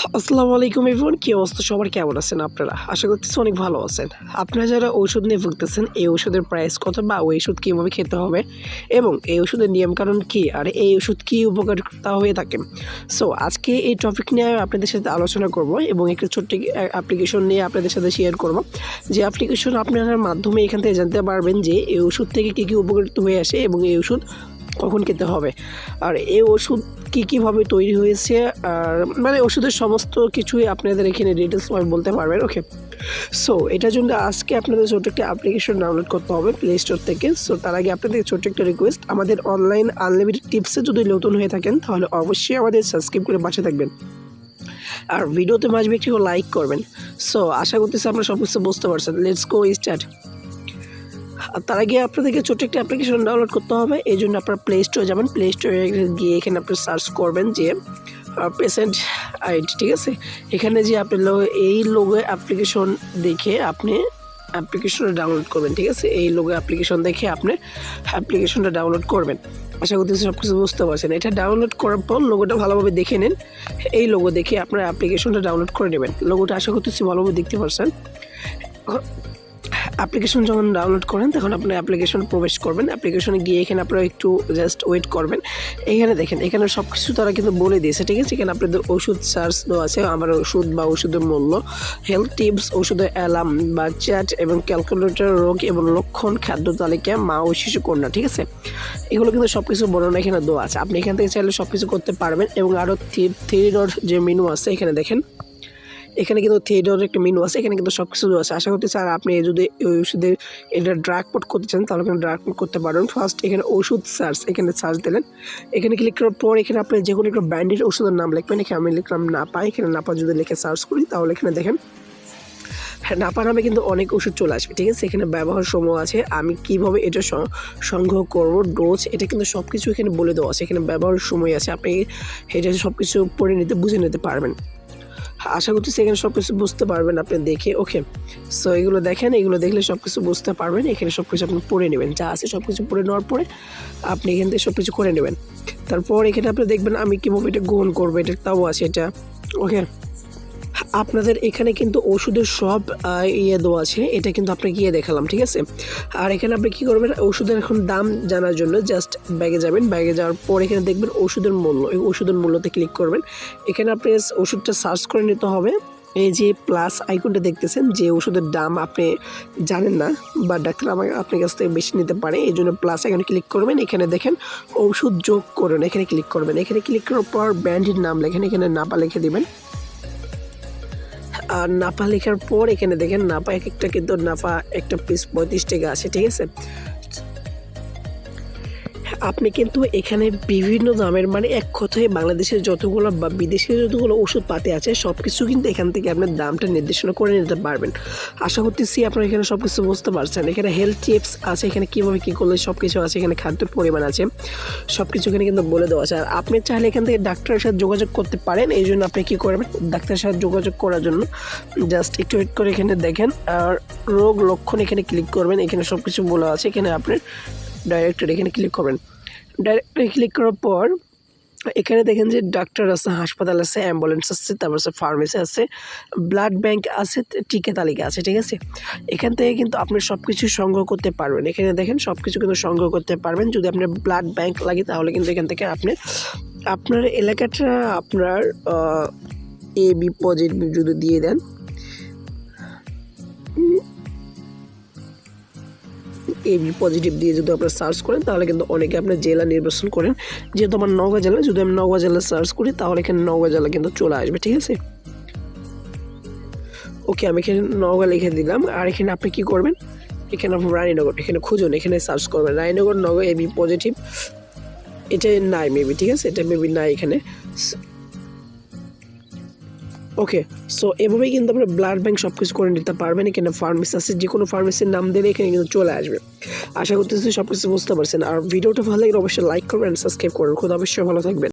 আসসালামু আলাইকুম এভরিওয়ান, কি অবস্থা সবার, কেমন আছেন আপনারা? আশা করতেছি অনেক ভালো আছেন। আপনারা যারা ঔষধ নিয়ে ভুগতেছেন, এই ওষুধের প্রাইস কত বা ওই ওষুধ কীভাবে খেতে হবে এবং এই ওষুধের নিয়মকানুন কী, আর এই ওষুধ কী উপকারিতা হয়ে থাকে। সো আজকে এই টপিক নিয়ে আমি আপনাদের সাথে আলোচনা করব এবং একটা ছোট্ট অ্যাপ্লিকেশন নিয়ে আপনাদের সাথে শেয়ার করব, যে অ্যাপ্লিকেশন আপনার মাধ্যমে এখান থেকে জানতে পারবেন যে এই ওষুধ থেকে কী কী উপকারিতা হয়ে আসে এবং এই ওষুধ কখন খেতে হবে, আর এই ওষুধ কীভাবে তৈরি হয়েছে, আর মানে ওষুধের সমস্ত কিছুই আপনাদের এখানে ডিটেলস বলতে পারবেন। ওকে, সো এটার জন্য আজকে আপনাদের ছোট্ট একটা অ্যাপ্লিকেশন ডাউনলোড করতে হবে প্লে স্টোর থেকে। সো তার আগে আপনাদের ছোট্ট একটা রিকোয়েস্ট, আমাদের অনলাইন আনলিমিটেড টিপসে যদি নতুন হয়ে থাকেন তাহলে অবশ্যই আমাদের সাবস্ক্রাইব করে পাশে থাকবেন, আর ভিডিওতে মাঝে একটু লাইক করবেন। সো আশা করতেছি আপনারা সব কিছু বুঝতে পারছেন। Let's go start. তার আগে আপনাদেরকে ছোট্ট একটা অ্যাপ্লিকেশন ডাউনলোড করতে হবে। এই জন্য আপনার প্লে স্টোরে যাবেন, প্লে স্টোরে গিয়ে এখানে আপনি সার্চ করবেন যে পেশেন্ট আইডি, ঠিক আছে। এখানে যে আপনি এই লোগো অ্যাপ্লিকেশন দেখে আপনি অ্যাপ্লিকেশনটা ডাউনলোড করবেন, ঠিক আছে। এই লোগো অ্যাপ্লিকেশন দেখে আপনি অ্যাপ্লিকেশনটা ডাউনলোড করবেন। আশা করতেছি সব কিছু বুঝতে পারছেন। এটা ডাউনলোড করার পর লোগোটা ভালোভাবে দেখে নেন। এই লোগো দেখে আপনার অ্যাপ্লিকেশনটা ডাউনলোড করে নেবেন। লোগোটা আশা করতেছি ভালোভাবে দেখতে পারছেন। অ্যাপ্লিকেশন যখন ডাউনলোড করেন তখন আপনি অ্যাপ্লিকেশন প্রবেশ করবেন। অ্যাপ্লিকেশনে গিয়ে এখানে আপনারা একটু জাস্ট ওয়েট করবেন। এখানে দেখেন, এখানে সব কিছু তারা কিন্তু বলে দিয়েছে, ঠিক আছে। এখানে আপনাদের ওষুধ সার্চ দেওয়া আছে, আমার ওষুধ বা ওষুধের মূল্য, হেলথ টিপস, ওষুধের অ্যালার্ম বা চ্যাট এবং ক্যালকুলেটর, রোগ এবং লক্ষণ, খাদ্য তালিকা, মা ও শিশু কন্যা, ঠিক আছে। এগুলো কিন্তু সব কিছু বর্ণনা এখানে দেওয়া আছে। আপনি এখান থেকে চাইলে সব কিছু করতে পারবেন। এবং আরও থ্রি ডট যে মেনু আছে এখানে দেখেন, এখানে কিন্তু থিয়েটারের একটা মেনু আছে, এখানে কিন্তু সব কিছু আছে। আশা করতেছি আর আপনি যদি ওষুধের এটা ড্রাগ পোর্ট করতে চান তাহলে কিন্তু ড্রাগ পোর্ট করতে পারেন। ফার্স্ট এখানে ওষুধ সার্চ, এখানে সার্চ দিলেন। এখানে ক্লিক করার পর এখানে আপনি যে কোনো একটা ব্র্যান্ডের ওষুধের নাম লিখবেন। এখানে আমি লিখলাম নাপা। এখানে নাপা যদি লিখে সার্চ করি তাহলে এখানে দেখেন নাপা নামে কিন্তু অনেক ওষুধ চলে আসবে, ঠিক আছে। এখানে ব্যবহার সময় আছে, আমি কিভাবে এটা সংগ্রহ করব, ডোজ, এটা কিন্তু সব কিছু এখানে বলে দেওয়া আছে। এখানে ব্যবহার সময় আছে, আপনি এটা সব কিছু পড়ে নিতে বুঝে নিতে পারবেন। আশা করতেছি এখানে সব কিছু বুঝতে পারবেন আপনি দেখে। ওকে, সো এগুলো দেখেন, এগুলো দেখলে সব কিছু বুঝতে পারবেন। এখানে সব কিছু আপনি পড়ে নেবেন, যা আছে সব কিছু পড়ে নেওয়ার পরে আপনি এখান থেকে সব কিছু করে নেবেন। তারপর এখানে আপনি দেখবেন আমি কীভাবে এটা গ্রহণ করবো, এটা তাও আছে এটা। ওকে, আপনাদের এখানে কিন্তু ওষুধের সব দেওয়া আছে, এটা কিন্তু আপনাকে গিয়ে দেখালাম, ঠিক আছে। আর এখানে আপনি কী করবেন, ওষুধের এখন দাম জানার জন্য জাস্ট ব্যাগে যাবেন। ব্যাগে যাওয়ার পর এখানে দেখবেন ওষুধের মূল্য, এই ওষুধের মূল্যতে ক্লিক করবেন। এখানে আপনি ওষুধটা সার্চ করে নিতে হবে। এই যে প্লাস আইকনটা দেখতেছেন, যে ওষুধের দাম আপনি জানেন না বা ডাক্তার আপনার কাছ থেকে বেশি নিতে পারে, এই জন্য প্লাস এখানে ক্লিক করবেন। এখানে দেখেন ওষুধ যোগ করুন, এখানে ক্লিক করবেন। এখানে ক্লিক করার পর ব্র্যান্ডের নাম লেখেন, এখানে নাপা লিখে দেবেন। আর নাপা লেখার পর এখানে দেখেন নাপা এক একটা কিন্তু নাপা একটা পিস 35 টাকা আছে, ঠিক আছে। আপনি কিন্তু এখানে বিভিন্ন দামের, মানে এক কথায় বাংলাদেশের যতগুলো বা বিদেশের যতগুলো ওষুধপাতি আছে সব কিছু কিন্তু এখান থেকে আপনার দামটা নির্দেশনা করে নিতে পারবেন। আশা করতেছি আপনারা এখানে সব কিছু বুঝতে পারছেন। এখানে হেলথ টিপস আছে, এখানে কীভাবে কী করলে সব কিছু আছে, এখানে খাদ্যের পরিমাণ আছে, সব কিছু এখানে কিন্তু বলে দেওয়া আছে। আর আপনি চাইলে এখান থেকে ডাক্তারের সাথে যোগাযোগ করতে পারেন। এই জন্য আপনি কী করবেন, ডাক্তারের সাথে যোগাযোগ করার জন্য জাস্ট একটু ওয়েট করে এখানে দেখেন আর রোগ লক্ষণ এখানে ক্লিক করবেন। এখানে সব কিছু বলা আছে, এখানে আপনি ডাইরেক্টর এখানে ক্লিক করবেন। ডাইরেক্টলি ক্লিক করার পর এখানে দেখেন যে ডাক্তার আছে, হাসপাতাল আছে, অ্যাম্বুলেন্স আছে, তারপর আছে ফার্মেসি আছে, ব্লাড ব্যাংক আছে, টিকা তালিকা আছে, ঠিক আছে। এখান থেকে কিন্তু আপনি সব কিছু সংগ্রহ করতে পারবেন। এখানে দেখেন সব কিছু কিন্তু সংগ্রহ করতে পারবেন। যদি আপনার ব্লাড ব্যাংক লাগে তাহলে কিন্তু এখান থেকে আপনি আপনার এলাকাটা আপনার AB পজিটিভ যদি দিয়ে দেন, AB পজিটিভ দিয়ে যদি আপনারা সার্চ করেন তাহলে কিন্তু অনেকে আপনার জেলা নির্বাচন করেন। যেহেতু আমার নওগাঁ জেলা, যদি আমি নওগাঁ জেলা সার্চ করি তাহলে এখানে নওগাঁ জেলা কিন্তু চলে আসবে, ঠিক আছে। ওকে, আমি এখানে নওগাঁ লিখে দিলাম। আর এখানে আপনি কী করবেন, এখানে আপনি রানীনগর এখানে খুঁজুন, এখানে সার্চ করবেন রানীনগর নওগাঁ AB পজিটিভ। এটা নাই মেবি, ঠিক আছে, এটা মেবি নাই এখানে। ওকে, সো এভাবেই কিন্তু আপনার ব্লাড ব্যাংক সব কিছু করে নিতে পারবেন। এখানে ফার্মেসি আছে, যে কোনো ফার্মেসির নাম দিলে এখানে কিন্তু চলে আসবে। আশা করতেছি সব কিছু বুঝতে পারছেন। আর ভিডিওটা ভালো লাগলে অবশ্যই লাইক করবেন, সাবস্ক্রাইব করবেন। খুদ অবশ্যই ভালো থাকবেন।